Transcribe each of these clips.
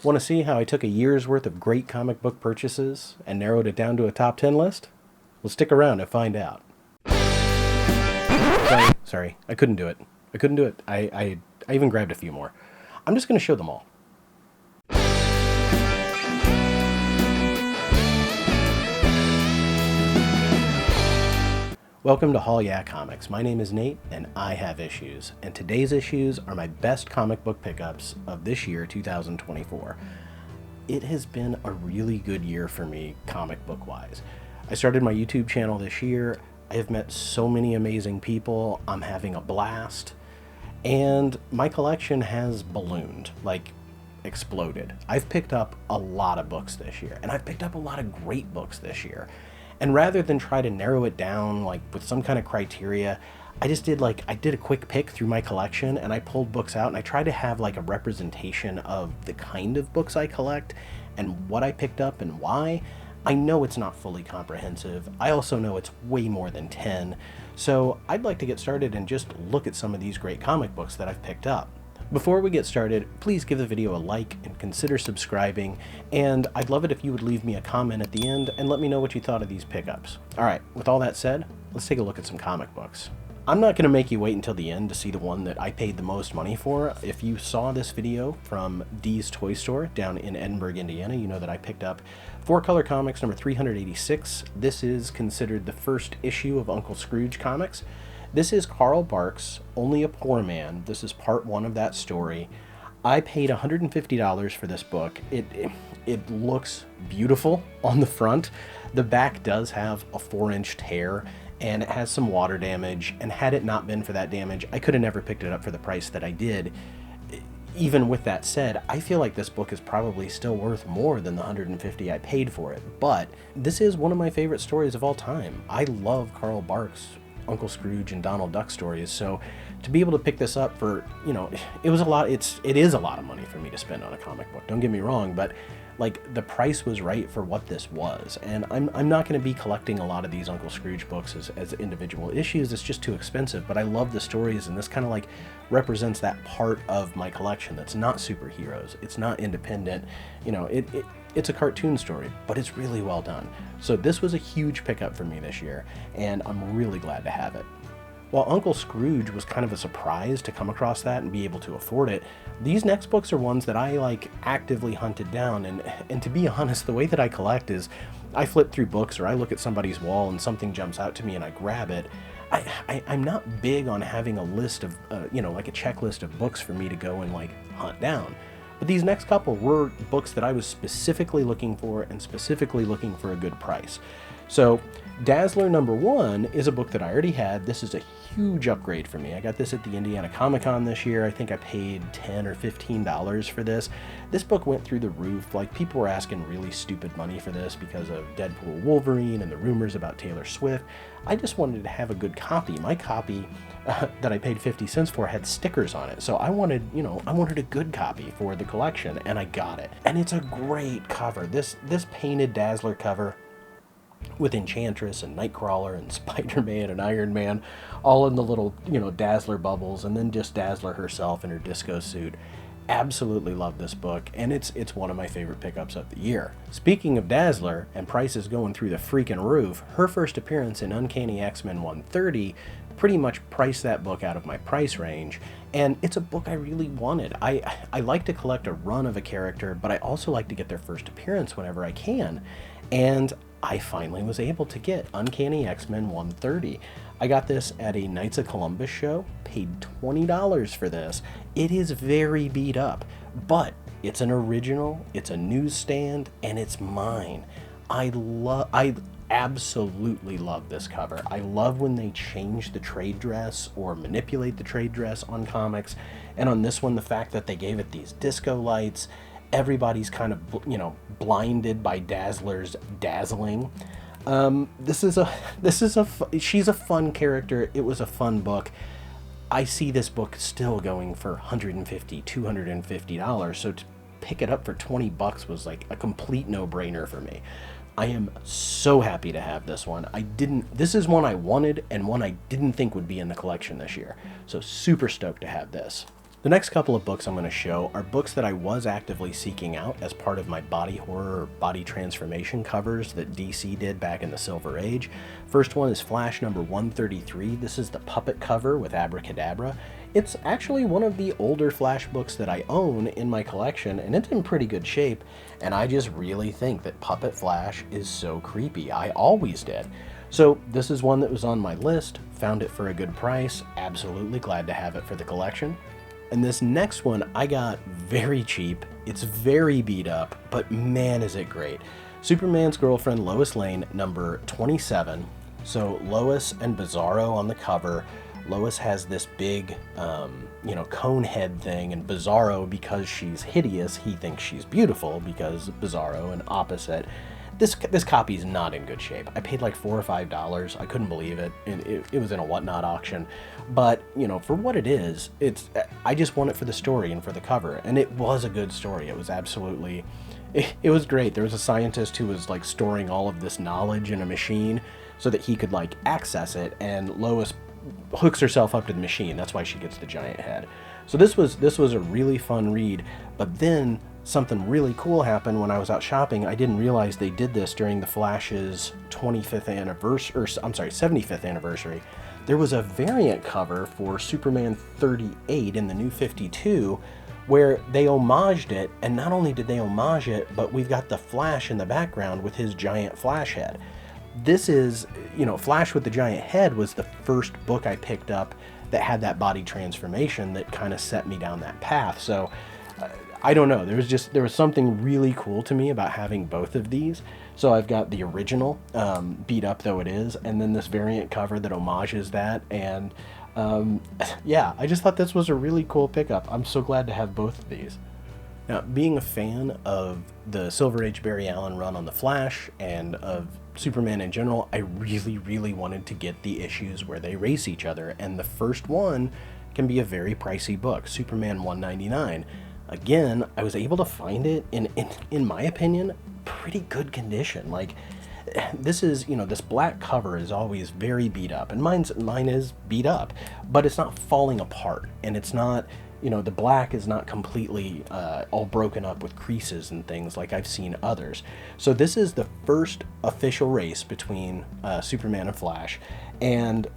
Want to see how I took a year's worth of great comic book purchases and narrowed it down to a top 10 list? Well, stick around and find out. Sorry, I couldn't do it. I even grabbed a few more. I'm just going to show them all. Welcome to Haul Yeah Comics. My name is Nate, and I have issues. And today's issues are my best comic book pickups of this year, 2024. It has been a really good year for me, comic book-wise. I started my YouTube channel this year. I have met so many amazing people. I'm having a blast. And my collection has ballooned, like exploded. I've picked up a lot of books this year, and I've picked up a lot of great books this year. And rather than try to narrow it down like with some kind of criteria, I did a quick pick through my collection, and I pulled books out, and I tried to have like a representation of the kind of books I collect and what I picked up and why. I know it's not fully comprehensive. I also know it's way more than 10. So I'd like to get started and just look at some of these great comic books that I've picked up. Before we get started, please give the video a like and consider subscribing, and I'd love it if you would leave me a comment at the end and let me know what you thought of these pickups. Alright, with all that said, let's take a look at some comic books. I'm not going to make you wait until the end to see the one that I paid the most money for. If you saw this video from Dee's Toy Store down in Edinburgh, Indiana, you know that I picked up 4-Color Comics number 386. This is considered the first issue of Uncle Scrooge comics. This is Carl Barks' Only a Poor Man. This is part 1 of that story. I paid $150 for this book. It looks beautiful on the front. The back does have a 4-inch tear, and it has some water damage, and had it not been for that damage, I could have never picked it up for the price that I did. Even with that said, I feel like this book is probably still worth more than the $150 I paid for it, but this is one of my favorite stories of all time. I love Carl Barks' Uncle Scrooge and Donald Duck stories, so to be able to pick this up for, it is a lot of money for me to spend on a comic book, don't get me wrong, but like the price was right for what this was. And I'm not going to be collecting a lot of these Uncle Scrooge books as individual issues. It's just too expensive, but I love the stories, and this kind of like represents that part of my collection that's not superheroes, it's not independent, it's a cartoon story, but it's really well done. So this was a huge pickup for me this year, and I'm really glad to have it. While Uncle Scrooge was kind of a surprise to come across that and be able to afford it, these next books are ones that I actively hunted down, and to be honest, the way that I collect is I flip through books, or I look at somebody's wall and something jumps out to me and I grab it. I'm not big on having a list of, like a checklist of books for me to go and hunt down. But these next couple were books that I was specifically looking for, and specifically looking for a good price. So Dazzler number 1 is a book that I already had. This is a huge upgrade for me. I got this at the Indiana Comic Con this year. I think I paid $10 or $15 for this. This book went through the roof. People were asking really stupid money for this because of Deadpool Wolverine and the rumors about Taylor Swift. I just wanted to have a good copy. My copy that I paid 50 cents for had stickers on it. So I wanted a good copy for the collection, and I got it. And it's a great cover. This painted Dazzler cover with Enchantress and Nightcrawler and Spider-Man and Iron Man all in the little, Dazzler bubbles, and then just Dazzler herself in her disco suit. Absolutely love this book, and it's one of my favorite pickups of the year. Speaking of Dazzler and prices going through the freaking roof, her first appearance in Uncanny X-Men 130 pretty much priced that book out of my price range, and it's a book I really wanted. I like to collect a run of a character, but I also like to get their first appearance whenever I can, and I finally was able to get Uncanny X-Men 130. I got this at a Knights of Columbus show, paid $20 for this. It is very beat up, but it's an original, it's a newsstand, and it's mine. I absolutely love this cover. I love when they change the trade dress or manipulate the trade dress on comics, and on this one, the fact that they gave it these disco lights. Everybody's kind of, blinded by Dazzler's dazzling. She's a fun character. It was a fun book. I see this book still going for $150, $250. So to pick it up for $20 was like a complete no-brainer for me. I am so happy to have this one. This is one I wanted and one I didn't think would be in the collection this year. So super stoked to have this. The next couple of books I'm going to show are books that I was actively seeking out as part of my body horror or body transformation covers that DC did back in the Silver Age. First one is Flash number 133. This is the puppet cover with Abracadabra. It's actually one of the older Flash books that I own in my collection, and it's in pretty good shape, and I just really think that Puppet Flash is so creepy. I always did. So this is one that was on my list, found it for a good price, absolutely glad to have it for the collection. And this next one I got very cheap. It's very beat up, but man is it great. Superman's Girlfriend Lois Lane number 27. So Lois and Bizarro on the cover. Lois has this big, cone head thing, and Bizarro, because she's hideous, he thinks she's beautiful because Bizarro, an opposite. This copy is not in good shape. I paid like $4 or $5. I couldn't believe it. It was in a Whatnot auction. But, for what it is, I just want it for the story and for the cover. And it was a good story. It was absolutely... It was great. There was a scientist who was like storing all of this knowledge in a machine so that he could like access it, and Lois hooks herself up to the machine. That's why she gets the giant head. So this was a really fun read. But then something really cool happened when I was out shopping. I didn't realize they did this during the Flash's 75th anniversary. There was a variant cover for Superman 38 in the New 52 where they homaged it, and not only did they homage it, but we've got the Flash in the background with his giant Flash head. This is, Flash with the giant head was the first book I picked up that had that body transformation that kind of set me down that path. So I don't know, there was something really cool to me about having both of these. So I've got the original, beat up though it is, and then this variant cover that homages that, and yeah, I just thought this was a really cool pickup. I'm so glad to have both of these. Now, being a fan of the Silver Age Barry Allen run on The Flash and of Superman in general, I really, really wanted to get the issues where they race each other, and the first one can be a very pricey book, Superman 199. Again, I was able to find it in my opinion, pretty good condition. Like, this is, this black cover is always very beat up, and mine is beat up, but it's not falling apart, and it's not, the black is not completely all broken up with creases and things like I've seen others. So this is the first official race between Superman and Flash, and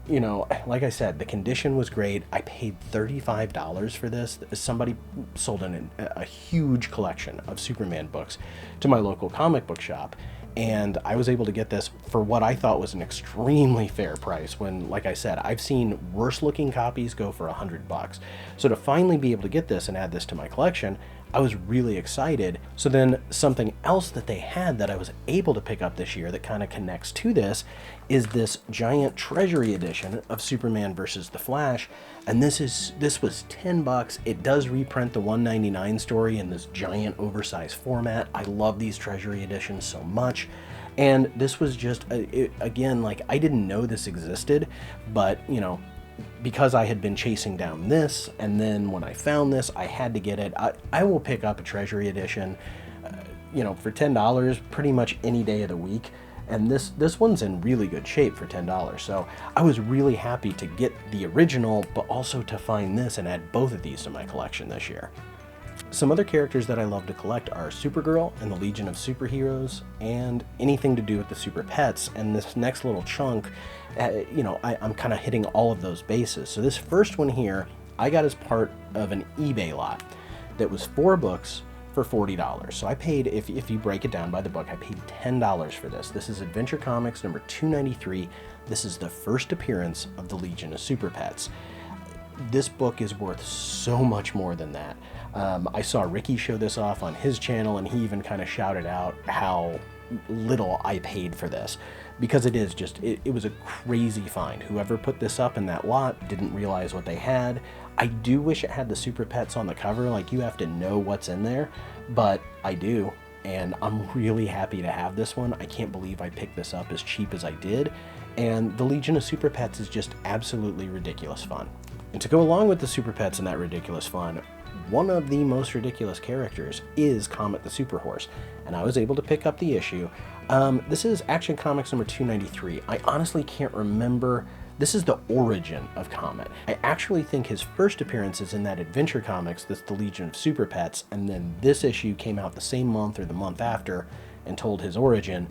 like I said, the condition was great. I paid $35 for this. Somebody sold a huge collection of Superman books to my local comic book shop, and I was able to get this for what I thought was an extremely fair price when, like I said, I've seen worse looking copies go for $100. So to finally be able to get this and add this to my collection, I was really excited. So then something else that they had that I was able to pick up this year that kind of connects to this is this giant treasury edition of Superman versus the Flash. And this was $10. It does reprint the 199 story in this giant oversized format. I love these treasury editions so much. And this was just, again, like, I didn't know this existed, but, because I had been chasing down this, and then when I found this, I had to get it. I will pick up a treasury edition, for $10 pretty much any day of the week. And this one's in really good shape for $10. So I was really happy to get the original, but also to find this and add both of these to my collection this year. Some other characters that I love to collect are Supergirl and the Legion of Superheroes, and anything to do with the Super Pets. And this next little chunk, I'm kind of hitting all of those bases. So this first one here, I got as part of an eBay lot that was 4 books for $40. So I paid, if you break it down by the book, I paid $10 for this. This is Adventure Comics number 293. This is the first appearance of the Legion of Super Pets. This book is worth so much more than that. I saw Ricky show this off on his channel, and he even kind of shouted out how little I paid for this, because it is just, it was a crazy find. Whoever put this up in that lot didn't realize what they had. I do wish it had the Super Pets on the cover, like you have to know what's in there, but I do, and I'm really happy to have this one. I can't believe I picked this up as cheap as I did, and the Legion of Super Pets is just absolutely ridiculous fun. And to go along with the Super Pets and that ridiculous fun, one of the most ridiculous characters is Comet the Super Horse, and I was able to pick up the issue. This is Action Comics number 293. I honestly can't remember This is the origin of Comet. I actually think his first appearance is in that Adventure Comics that's the Legion of Super Pets, and then this issue came out the same month or the month after and told his origin,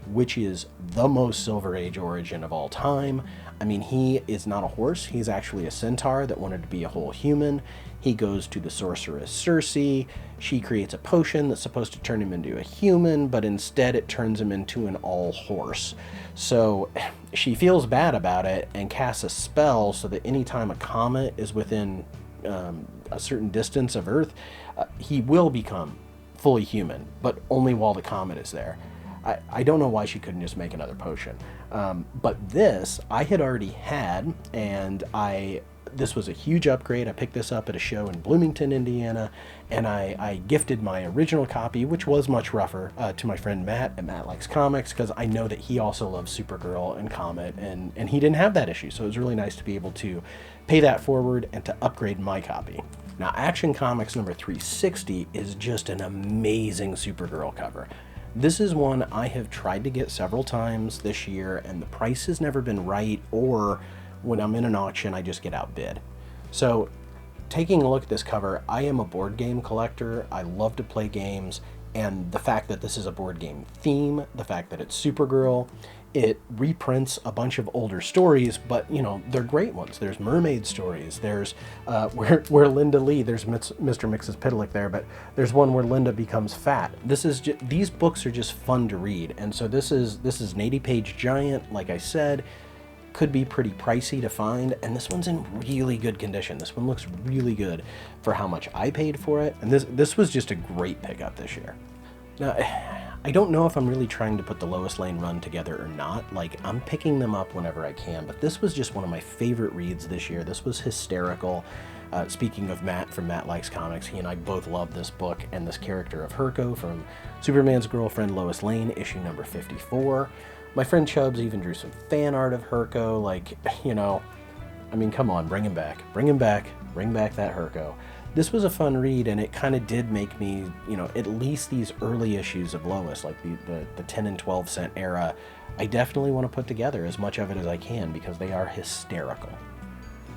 which is the most Silver Age origin of all time. I mean, he is not a horse. He's actually a centaur that wanted to be a whole human. He goes to the sorceress Circe. She creates a potion that's supposed to turn him into a human, but instead it turns him into an all-horse. So she feels bad about it and casts a spell so that anytime a comet is within a certain distance of Earth, he will become fully human, but only while the comet is there. I don't know why she couldn't just make another potion. But this I had already had, and this was a huge upgrade. I picked this up at a show in Bloomington, Indiana, and I gifted my original copy, which was much rougher, to my friend Matt at Matt Likes Comics, because I know that he also loves Supergirl and Comet, and he didn't have that issue, so it was really nice to be able to pay that forward and to upgrade my copy. Now, Action Comics number 360 is just an amazing Supergirl cover. This is one I have tried to get several times this year, and the price has never been right, or when I'm in an auction, I just get outbid. So, taking a look at this cover, I am a board game collector. I love to play games, and the fact that this is a board game theme, the fact that it's Supergirl, it reprints a bunch of older stories, but they're great ones. There's mermaid stories. There's where Linda Lee. There's Mr. and Mrs. Pitlick there, but there's one where Linda becomes fat. These books are just fun to read, and so this is an 80-page giant. Like I said, could be pretty pricey to find, and this one's in really good condition. This one looks really good for how much I paid for it, and this was just a great pickup this year. Now, I don't know if I'm really trying to put the Lois Lane run together or not. Like, I'm picking them up whenever I can, but this was just one of my favorite reads this year. This was hysterical. Speaking of Matt from Matt Likes Comics, he and I both love this book and this character of Herco from Superman's girlfriend Lois Lane, issue number 54. My friend Chubbs even drew some fan art of Herco. Like, I mean, come on, bring him back. Bring back that Herco. This was a fun read, and it kind of did make me, at least these early issues of Lois, like the 10 and 12 cent era, I definitely want to put together as much of it as I can because they are hysterical.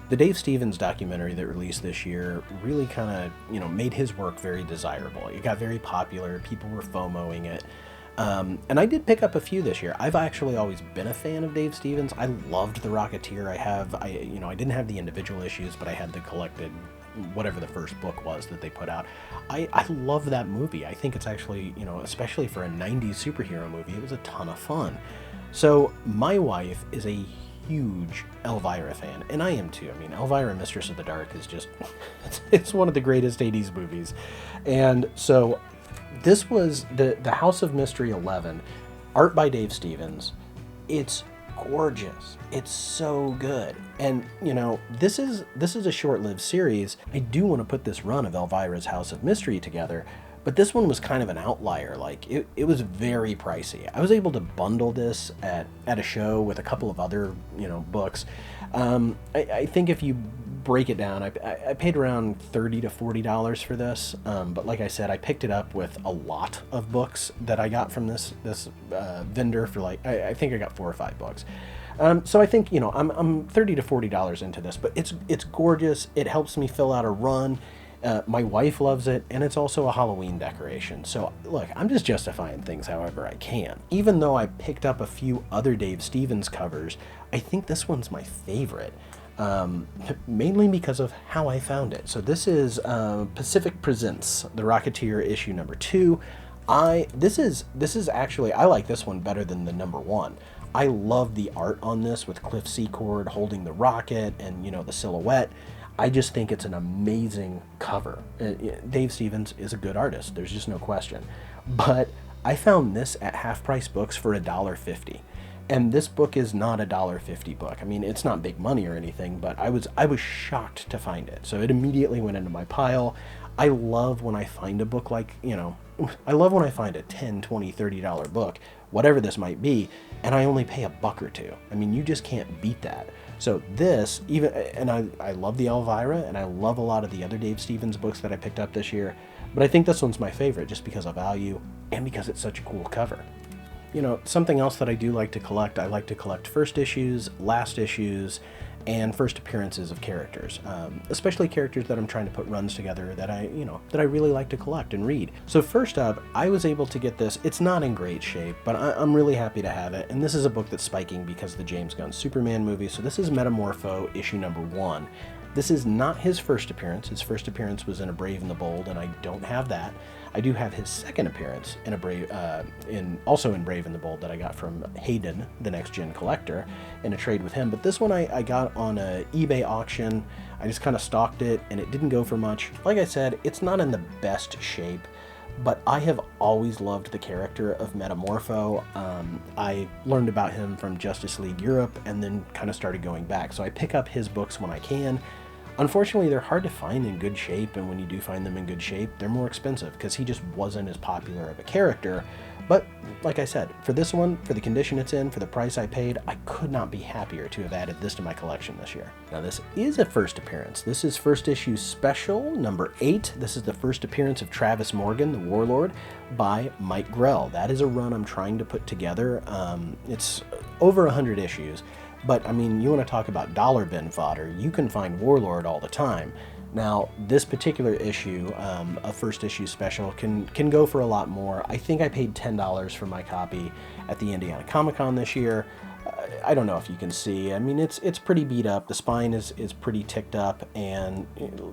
The Dave Stevens documentary that released this year really kind of, made his work very desirable. It got very popular. People were FOMOing it. And I did pick up a few this year. I've actually always been a fan of Dave Stevens. I loved The Rocketeer. I didn't have the individual issues, but I had the collected, whatever the first book was that they put out. I love that movie. I think it's actually, especially for a 90s superhero movie, it was a ton of fun. So my wife is a huge Elvira fan, and I am too. I mean, Elvira, Mistress of the Dark is just, it's one of the greatest 80s movies. And so this was the House of Mystery 11, art by Dave Stevens. It's gorgeous. It's so good. And, this is a short-lived series. I do want to put this run of Elvira's House of Mystery together, but this one was kind of an outlier. Like, it was very pricey. I was able to bundle this at a show with a couple of other, books. I think if you break it down, I paid around $30 to $40 for this, but like I said, I picked it up with a lot of books that I got from this vendor for I think I got 4 or 5 books. So I think, I'm $30 to $40 into this, but it's gorgeous. It helps me fill out a run. My wife loves it, and it's also a Halloween decoration. So look, I'm just justifying things however I can. Even though I picked up a few other Dave Stevens covers, I think this one's my favorite. Mainly because of how I found it. So this is Pacific Presents, The Rocketeer issue number 2. This is actually, I like this one better than the number 1. I love the art on this with Cliff Secord holding the rocket and, the silhouette. I just think it's an amazing cover. Dave Stevens is a good artist. There's just no question. But I found this at Half Price Books for $1.50. And this book is not a $1.50 book. I mean, it's not big money or anything, but I was shocked to find it. So it immediately went into my pile. I love when I find a book like, I love when I find a $10, $20, $30 book, whatever this might be, and I only pay $1 or $2. I mean, you just can't beat that. So this, and I love the Elvira, and I love a lot of the other Dave Stevens books that I picked up this year, but I think this one's my favorite just because of value and because it's such a cool cover. something else that I do like to collect, I like to collect first issues, last issues, and first appearances of characters, especially characters that I'm trying to put runs together that that I really like to collect and read. So first up, I was able to get this. It's not in great shape, but I'm really happy to have it. And this is a book that's spiking because of the James Gunn Superman movie. So this is Metamorpho issue number 1. This is not his first appearance. His first appearance was in A Brave and the Bold, and I don't have that. I do have his second appearance in also in Brave and the Bold that I got from Hayden, the Next Gen Collector, in a trade with him. But this one I got on a eBay auction. I just kind of stalked it, and it didn't go for much. Like I said, it's not in the best shape, but I have always loved the character of Metamorpho. I learned about him from Justice League Europe, and then kind of started going back. So I pick up his books when I can. Unfortunately, they're hard to find in good shape, and when you do find them in good shape, they're more expensive because he just wasn't as popular of a character. But like I said, for this one, for the condition it's in, for the price I paid, I could not be happier to have added this to my collection this year. Now this is a first appearance. This is first issue special number 8. This is the first appearance of Travis Morgan, the Warlord, by Mike Grell. That is a run I'm trying to put together. It's over 100 issues. But, I mean, you want to talk about dollar bin fodder, you can find Warlord all the time. Now, this particular issue, a first issue special, can go for a lot more. I think I paid $10 for my copy at the Indiana Comic Con this year. I don't know if you can see. I mean, it's pretty beat up. The spine is pretty ticked up, and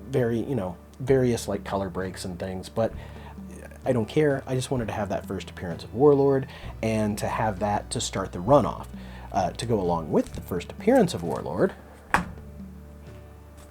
various like color breaks and things, but I don't care. I just wanted to have that first appearance of Warlord, and to have that to start the runoff. To go along with the first appearance of Warlord,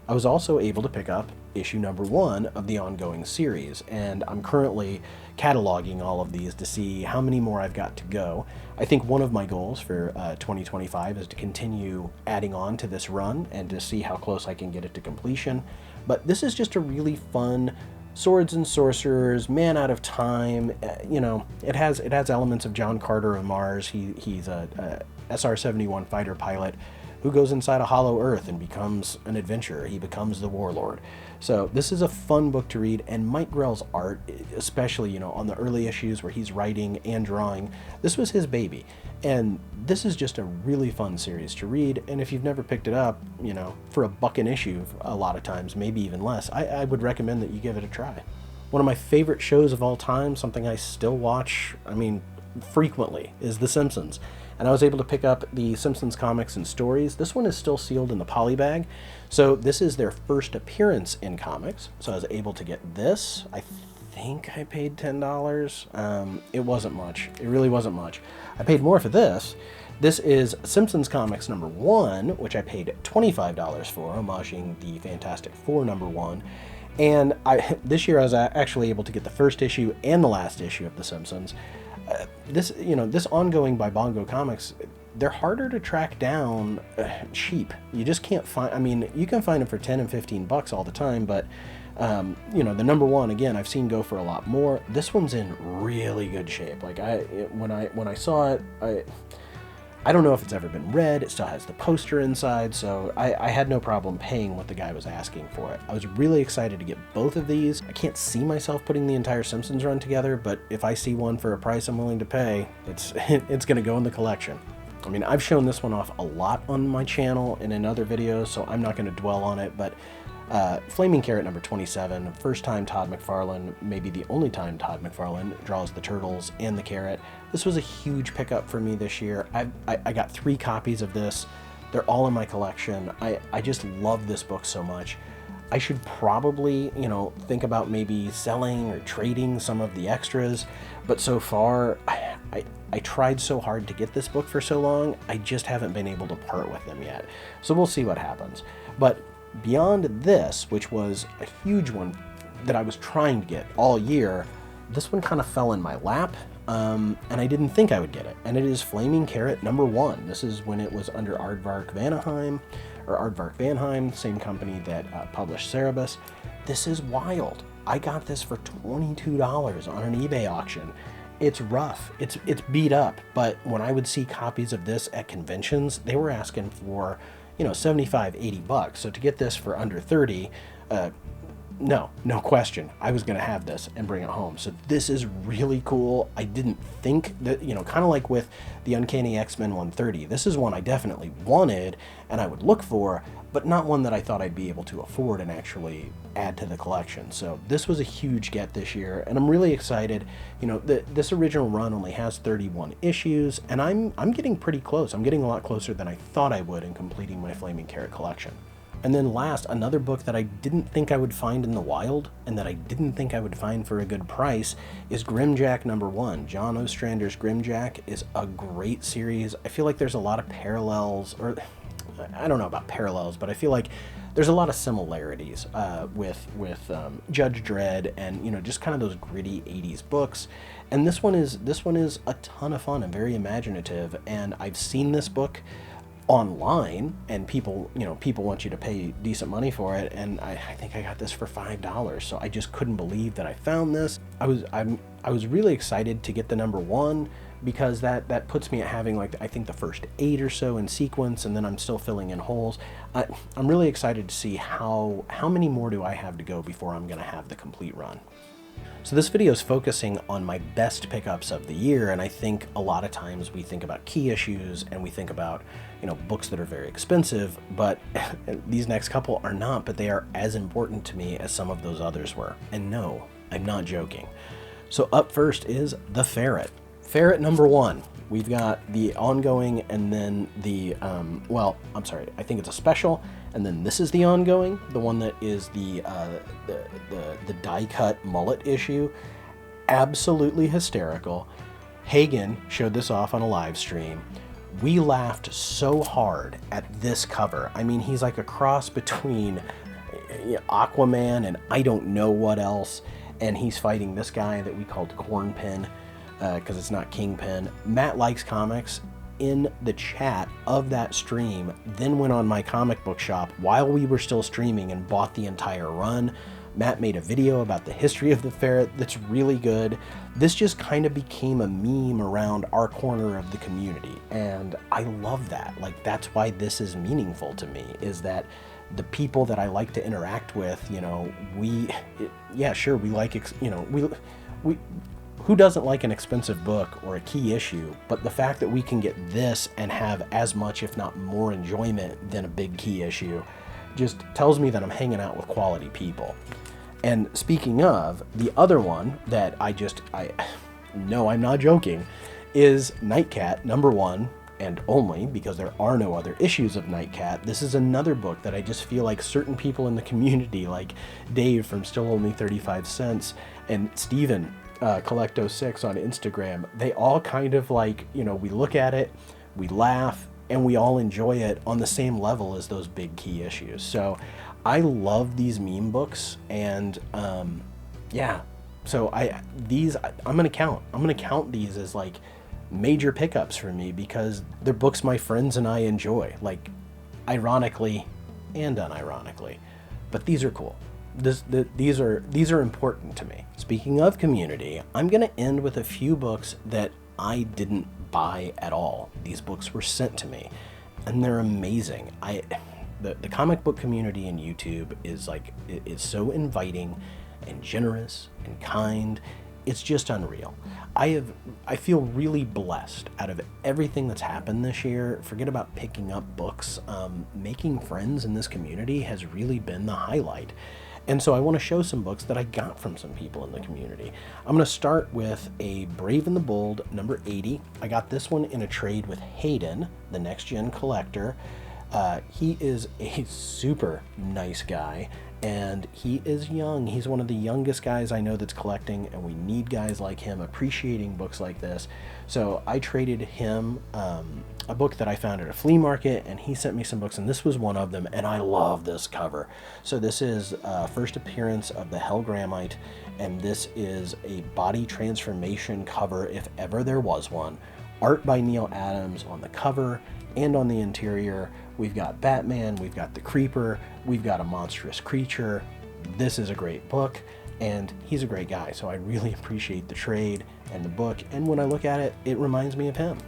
I was also able to pick up issue number 1 of the ongoing series, and I'm currently cataloging all of these to see how many more I've got to go. I think one of my goals for 2025 is to continue adding on to this run and to see how close I can get it to completion. But this is just a really fun swords and sorcerers, man out of time. It has elements of John Carter of Mars. He's a SR-71 fighter pilot who goes inside a hollow earth and becomes an adventurer. He becomes the Warlord. So this is a fun book to read, and Mike Grell's art, especially on the early issues where he's writing and drawing, this was his baby. And this is just a really fun series to read, and if you've never picked it up, for $1 an issue a lot of times, maybe even less, I would recommend that you give it a try. One of my favorite shows of all time, something I still watch, frequently, is The Simpsons. And I was able to pick up the Simpsons comics and stories. This one is still sealed in the poly bag. So this is their first appearance in comics. So I was able to get this. I think I paid $10. It wasn't much. It really wasn't much. I paid more for this. This is Simpsons Comics number 1, which I paid $25 for, homaging the Fantastic Four number 1. And this year I was actually able to get the first issue and the last issue of The Simpsons. This ongoing by Bongo Comics, they're harder to track down cheap. You just can't find, you can find them for 10 and 15 bucks all the time, but the number 1, again, I've seen go for a lot more. This one's in really good shape. Like when I saw it, I don't know if it's ever been read. It still has the poster inside, so I had no problem paying what the guy was asking for it. I was really excited to get both of these. I can't see myself putting the entire Simpsons run together, but if I see one for a price I'm willing to pay, it's going to go in the collection. I've shown this one off a lot on my channel and in other videos, so I'm not going to dwell on it, but Flaming Carrot number 27, first time Todd McFarlane, maybe the only time Todd McFarlane draws the turtles and the carrot. This was a huge pickup for me this year. I got 3 copies of this. They're all in my collection. I just love this book so much. I should probably, think about maybe selling or trading some of the extras, but so far, I tried so hard to get this book for so long, I just haven't been able to part with them yet. So we'll see what happens. But beyond this, which was a huge one that I was trying to get all year, this one kind of fell in my lap, and I didn't think I would get it. And it is Flaming Carrot number 1. This is when it was under Aardvark Vanheim, same company that published Cerebus. This is wild. I got this for $22 on an eBay auction. It's rough. It's beat up, but when I would see copies of this at conventions, they were asking for $75, $80. So to get this for under 30, no question, I was going to have this and bring it home. So this is really cool. I didn't think that, kind of like with the Uncanny X-Men 130, this is one I definitely wanted and I would look for, but not one that I thought I'd be able to afford and actually add to the collection. So this was a huge get this year, and I'm really excited. This original run only has 31 issues, and I'm getting pretty close. I'm getting a lot closer than I thought I would in completing my Flaming Carrot collection. And then last, another book that I didn't think I would find in the wild and that I didn't think I would find for a good price is Grimjack #1. John Ostrander's Grimjack is a great series. I feel like there's a lot of parallels, or I don't know about parallels, but I feel like there's a lot of similarities with Judge Dredd and just kind of those gritty 80s books. And this one is a ton of fun and very imaginative. And I've seen this book online, and people want you to pay decent money for it, and I think I got this for $5, so I just couldn't believe that I found this. I was really excited to get the #1 because that puts me at having, like, I think the first 8 or so in sequence, and then I'm still filling in holes. I'm really excited to see how many more do I have to go before I'm gonna have the complete run. So this video is focusing on my best pickups of the year, and I think a lot of times we think about key issues and we think about, books that are very expensive, but these next couple are not, but they are as important to me as some of those others were. And no, I'm not joking. So up first is The Ferret. Ferret #1. We've got the ongoing, and then the, I think it's a special, and then this is the ongoing, the one that is the die-cut mullet issue. Absolutely hysterical. Hagen showed this off on a live stream. We laughed so hard at this cover. I mean, he's like a cross between Aquaman and I don't know what else, and he's fighting this guy that we called Cornpin, because it's not Kingpin. Matt Likes Comics in the chat of that stream then went on my comic book shop while we were still streaming and bought the entire run. Matt made a video about the history of the ferret that's really good. This just kind of became a meme around our corner of the community, and I love that. Like, that's why this is meaningful to me, is that the people that I like to interact with, we like, we who doesn't like an expensive book or a key issue? But the fact that we can get this and have as much, if not more, enjoyment than a big key issue just tells me that I'm hanging out with quality people. And speaking of, the other one that no, I'm not joking, is Nightcat #1, and only because there are no other issues of Nightcat. This is another book that I just feel like certain people in the community, like Dave from Still Only 35 Cents and Steven, Collecto6 on Instagram, they all kind of like, we look at it, we laugh, and we all enjoy it on the same level as those big key issues. So I love these meme books, and so I'm gonna count these as like major pickups for me, because they're books my friends and I enjoy, like ironically and unironically, but these are cool. These are important to me. Speaking of community, I'm going to end with a few books that I didn't buy at all. These books were sent to me, and they're amazing. The comic book community in YouTube is so inviting and generous and kind. It's just unreal. I feel really blessed out of everything that's happened this year. Forget about picking up books. Making friends in this community has really been the highlight. And so I want to show some books that I got from some people in the community. I'm going to start with a Brave and the Bold #80. I got this one in a trade with Hayden, the Next Gen collector. He is a super nice guy, and he is young. He's one of the youngest guys I know that's collecting, and we need guys like him appreciating books like this. So I traded him a book that I found at a flea market, and he sent me some books, and this was one of them, and I love this cover. So this is first appearance of the Hellgrammite, and this is a body transformation cover if ever there was one. Art by Neil Adams on the cover and on the interior. We've got Batman, we've got the Creeper, we've got a monstrous creature. This is a great book, and he's a great guy, so I really appreciate the trade and the book, and when I look at it, it reminds me of him.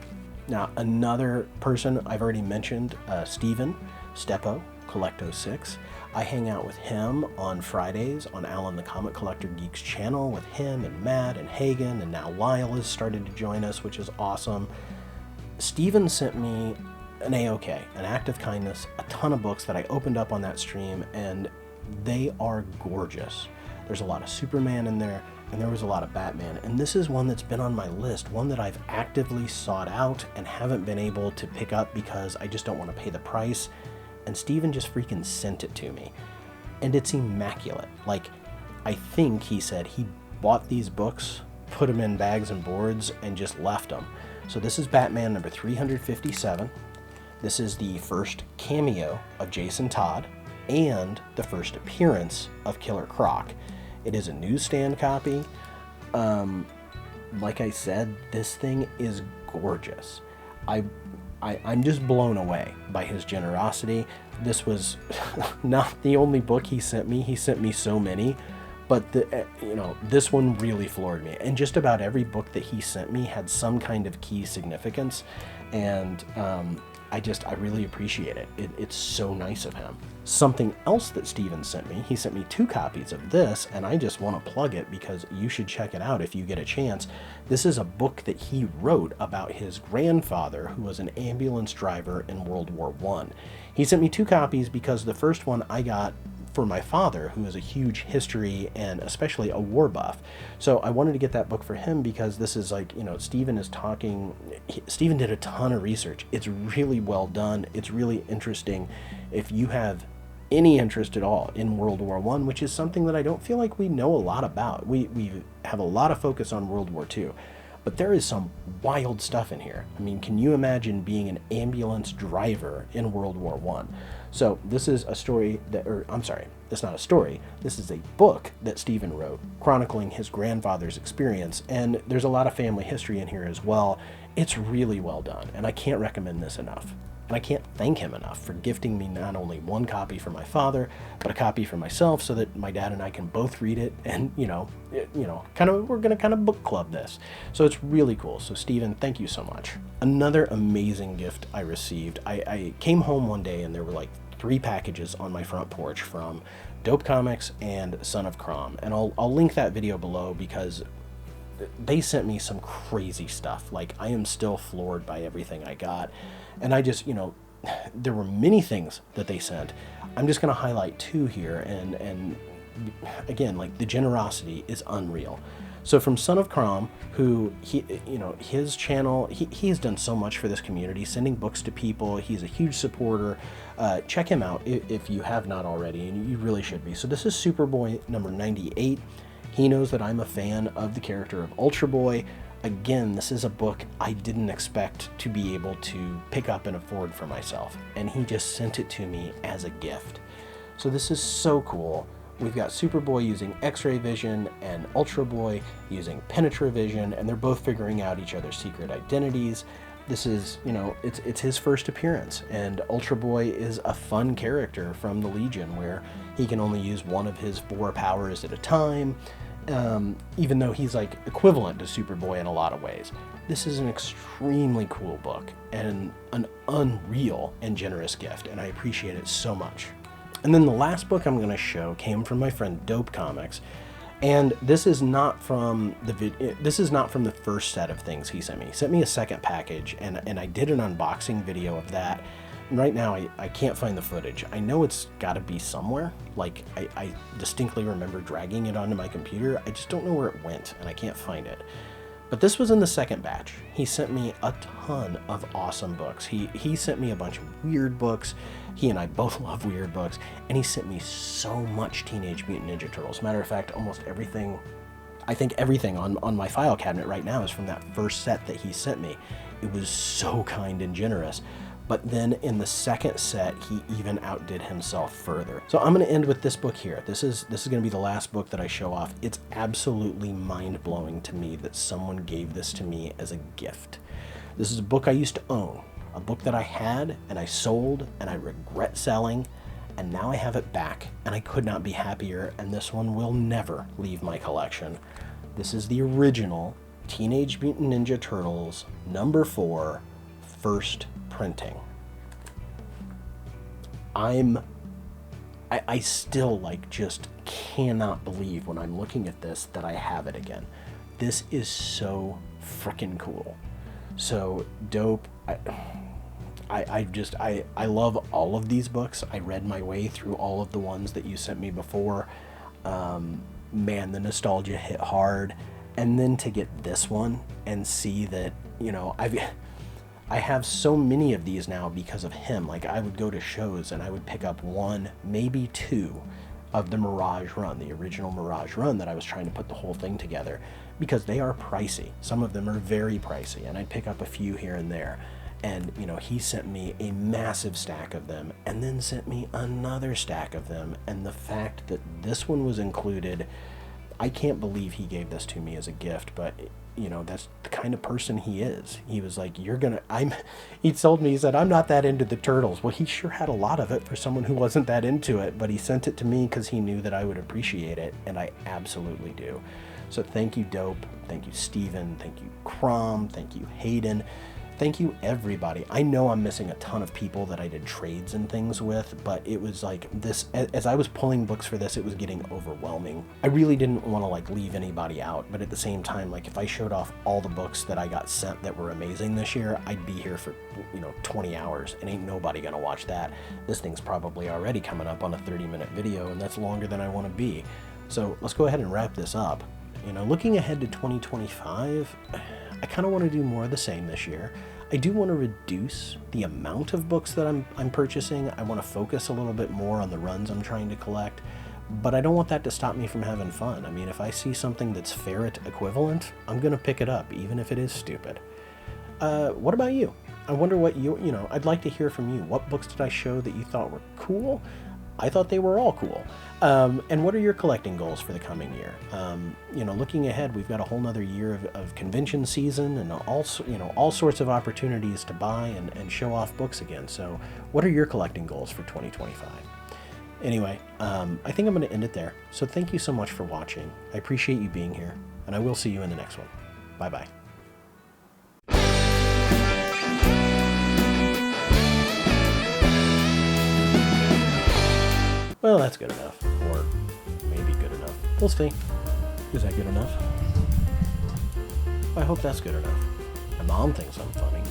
Now, another person I've already mentioned, Steven Steppo, Collecto6. I hang out with him on Fridays on Alan the Comic Collector Geeks channel with him and Matt and Hagen, and now Lyle has started to join us, which is awesome. Steven sent me an A-OK, an act of kindness, a ton of books that I opened up on that stream, and they are gorgeous. There's a lot of Superman in there, and there was a lot of Batman, and this is one that's been on my list, one that I've actively sought out and haven't been able to pick up because I just don't want to pay the price, and Steven just freaking sent it to me. And it's immaculate. Like, I think he said he bought these books, put them in bags and boards, and just left them. So this is Batman number 357. This is the first cameo of Jason Todd and the first appearance of Killer Croc. It is a newsstand copy. Like I said, this thing is gorgeous. I'm just blown away by his generosity. This was not the only book he sent me. He sent me so many, but this one really floored me. And just about every book that he sent me had some kind of key significance, and I really appreciate it. It's so nice of him. Something else that Steven sent me, he sent me 2 copies of this, and I just want to plug it because you should check it out if you get a chance. This is a book that he wrote about his grandfather, who was an ambulance driver in World War I. He sent me 2 copies because the first one I got for my father, who is a huge history and especially a war buff. So I wanted to get that book for him because this is like, Steven is talking, Steven did a ton of research. It's really well done. It's really interesting. If you have any interest at all in World War I, which is something that I don't feel like we know a lot about. We have a lot of focus on World War II, but there is some wild stuff in here. I mean, can you imagine being an ambulance driver in World War I? So this is a story it's not a story. This is a book that Steven wrote chronicling his grandfather's experience, and there's a lot of family history in here as well. It's really well done, and I can't recommend this enough. And I can't thank him enough for gifting me not only 1 copy for my father, but a copy for myself so that my dad and I can both read it, and we're gonna kind of book club this. So it's really cool. So Steven, thank you so much. Another amazing gift I received. I came home one day and there were like 3 packages on my front porch from Dope Comics and Son of Crom, and I'll link that video below because they sent me some crazy stuff. Like, I am still floored by everything I got, and I just, there were many things that they sent. I'm just going to highlight 2 here, and again, like, the generosity is unreal. So from Son of Crom, who his channel, he has done so much for this community, sending books to people. He's a huge supporter. Check him out if you have not already, and you really should be. So this is Superboy number 98. He knows that I'm a fan of the character of Ultra Boy. Again, this is a book I didn't expect to be able to pick up and afford for myself, and he just sent it to me as a gift. So this is so cool. We've got Superboy using X-ray vision and Ultra Boy using Penetravision, and they're both figuring out each other's secret identities. This is, it's his first appearance, and Ultra Boy is a fun character from the Legion where he can only use one of his 4 powers at a time, even though he's like equivalent to Superboy in a lot of ways. This is an extremely cool book and an unreal and generous gift, and I appreciate it so much. And then the last book I'm going to show came from my friend Dope Comics, and this is not from the first set of things he sent me. He sent me a second package, and I did an unboxing video of that. And right now I can't find the footage. I know it's got to be somewhere. Like, I distinctly remember dragging it onto my computer. I just don't know where it went, and I can't find it. But this was in the second batch. He sent me a ton of awesome books. He sent me a bunch of weird books. He and I both love weird books. And he sent me so much Teenage Mutant Ninja Turtles. Matter of fact, almost everything, I think everything on my file cabinet right now is from that first set that he sent me. It was so kind and generous. But then in the second set, he even outdid himself further. So I'm going to end with this book here. This is going to be the last book that I show off. It's absolutely mind-blowing to me that someone gave this to me as a gift. This is a book I used to own, a book that I had and I sold and I regret selling, and now I have it back and I could not be happier, and this one will never leave my collection. This is the original Teenage Mutant Ninja Turtles number 4 first printing. I'm I still like just cannot believe when I'm looking at this that I have it again. This is so freaking cool. So dope. I love all of these books. I read my way through all of the ones that you sent me before. Man, the nostalgia hit hard. And then to get this one and see that, I have so many of these now because of him. Like, I would go to shows and I would pick up one, maybe two of the Mirage Run, the original Mirage Run that I was trying to put the whole thing together, because they are pricey. Some of them are very pricey, and I'd pick up a few here and there. And, he sent me a massive stack of them and then sent me another stack of them. And the fact that this one was included, I can't believe he gave this to me as a gift, but that's the kind of person he is. He was like, he told me, he said, I'm not that into the turtles. Well, he sure had a lot of it for someone who wasn't that into it, but he sent it to me because he knew that I would appreciate it, and I absolutely do. So thank you, Dope. Thank you, Steven. Thank you, Crom. Thank you, Hayden. Thank you, everybody. I know I'm missing a ton of people that I did trades and things with, but it was like this, as I was pulling books for this, it was getting overwhelming. I really didn't want to leave anybody out, but at the same time, if I showed off all the books that I got sent that were amazing this year, I'd be here for 20 hours, and ain't nobody gonna watch that. This thing's probably already coming up on a 30-minute video, and that's longer than I want to be. So let's go ahead and wrap this up. Looking ahead to 2025, I kind of want to do more of the same this year. I do want to reduce the amount of books that I'm purchasing. I want to focus a little bit more on the runs I'm trying to collect, but I don't want that to stop me from having fun. I mean, if I see something that's Ferret equivalent, I'm going to pick it up, even if it is stupid. What about you? I wonder what I'd like to hear from you. What books did I show that you thought were cool? I thought they were all cool. And what are your collecting goals for the coming year? Looking ahead, we've got a whole nother year of convention season and all sorts of opportunities to buy and show off books again. So what are your collecting goals for 2025? Anyway, I think I'm going to end it there. So thank you so much for watching. I appreciate you being here, and I will see you in the next one. Bye-bye. Well, that's good enough. Or maybe good enough. We'll see. Is that good enough? I hope that's good enough. My mom thinks I'm funny.